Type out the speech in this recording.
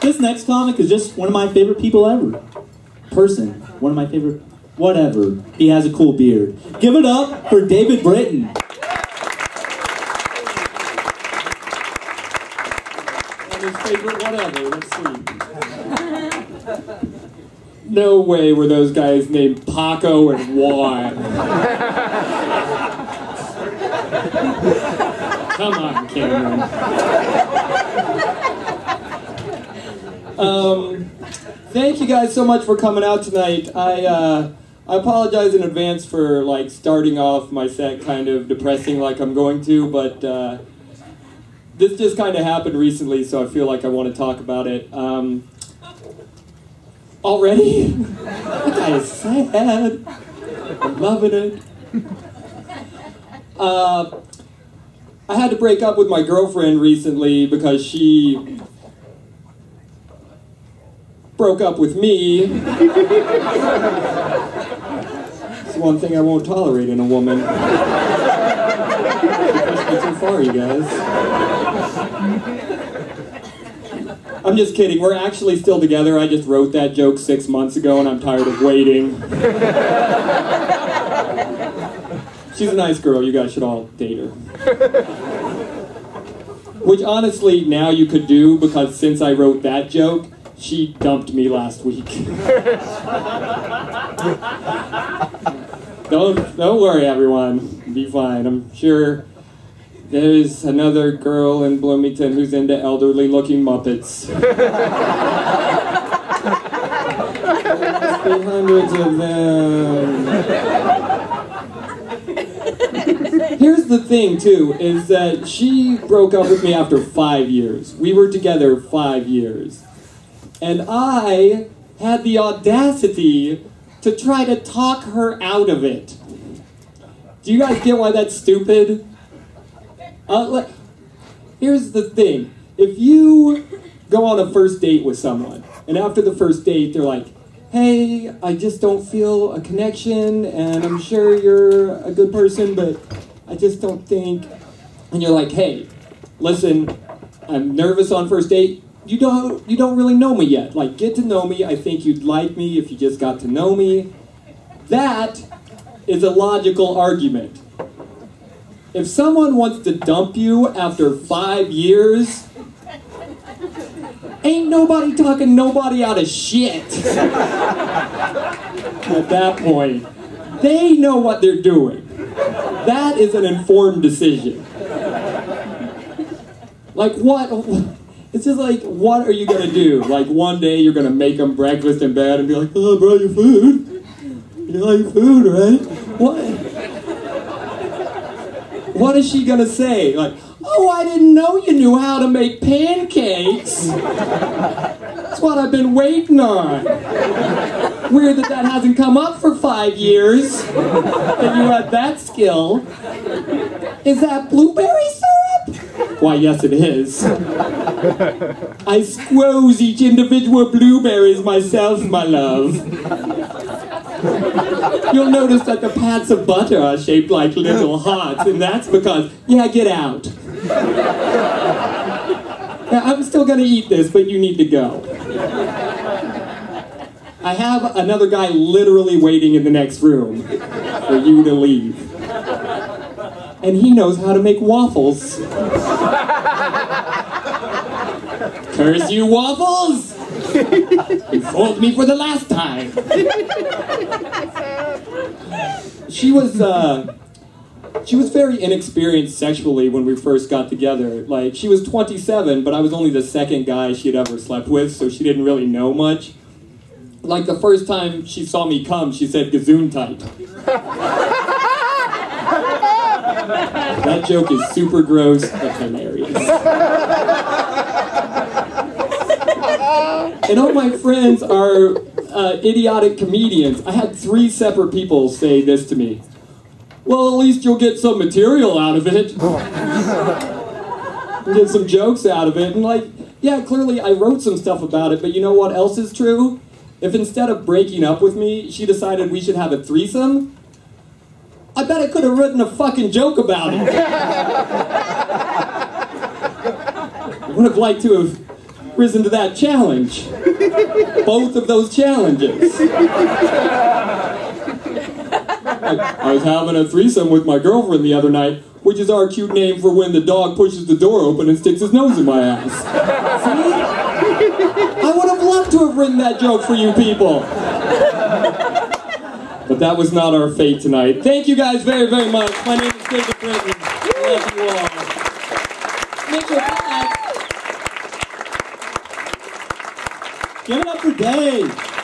This next comic is just one of my favorite people ever. Person. One of my favorite... Whatever. He has a cool beard. Give it up for David Britton. And his favorite whatever. Let's see. No way were those guys named Paco and Juan. Come on, Cameron. Thank you guys so much for coming out tonight. I apologize in advance for like starting off my set kind of depressing like I'm going to, but this just kind of happened recently, so I feel like I want to talk about it. Already? That guy is sad. I'm loving it. I had to break up with my girlfriend recently because she broke up with me. It's one thing I won't tolerate in a woman. Push me too far, you guys. I'm just kidding. We're actually still together. I just wrote that joke 6 months ago, and I'm tired of waiting. She's a nice girl. You guys should all date her. Which, honestly, now you could do, because since I wrote that joke, she dumped me last week. Don't worry, everyone. Be fine. I'm sure there's another girl in Bloomington who's into elderly-looking Muppets. There must be hundreds of them. Here's the thing, too, is that she broke up with me after 5 years. We were together 5 years. And I had the audacity to try to talk her out of it. Do you guys get why that's stupid? Here's the thing. If you go on a first date with someone, and after the first date, they're like, hey, I just don't feel a connection, and I'm sure you're a good person, but I just don't think... And you're like, hey, listen, I'm nervous on first date. You don't really know me yet. Like, get to know me. I think you'd like me if you just got to know me. That is a logical argument. If someone wants to dump you after 5 years, ain't nobody talking nobody out of shit. At that point, they know what they're doing. That is an informed decision. Like, what? It's just like, what are you going to do? Like, one day you're going to make them breakfast in bed and be like, oh, I brought you food. You like food, right? What is she going to say? Like, oh, I didn't know you knew how to make pancakes. That's what I've been waiting on. Weird that that hasn't come up for 5 years, that you had that skill. Is that blueberry syrup? Why, yes it is. I squoze each individual blueberries myself, my love. You'll notice that the pats of butter are shaped like little hearts, and that's because, yeah, get out. Now, I'm still gonna eat this, but you need to go. I have another guy literally waiting in the next room for you to leave. And he knows how to make waffles. Curse you, waffles! You fooled me for the last time. She was very inexperienced sexually when we first got together. Like, she was 27, but I was only the second guy she had ever slept with, so she didn't really know much. Like, the first time she saw me come, she said, "Gazoon tight." That joke is super gross, but hilarious. And all my friends are idiotic comedians. I had 3 separate people say this to me. Well, at least you'll get some material out of it. Get some jokes out of it. And like, yeah, clearly I wrote some stuff about it, but you know what else is true? If instead of breaking up with me, she decided we should have a threesome, I bet I could have written a fucking joke about it. I would have liked to have risen to that challenge. Both of those challenges. I was having a threesome with my girlfriend the other night, which is our cute name for when the dog pushes the door open and sticks his nose in my ass. See? I would have loved to have written that joke for you people. But that was not our fate tonight. Thank you guys very, very much. My name is David Britton. I love you all. Make your clap. Give it up for Dave.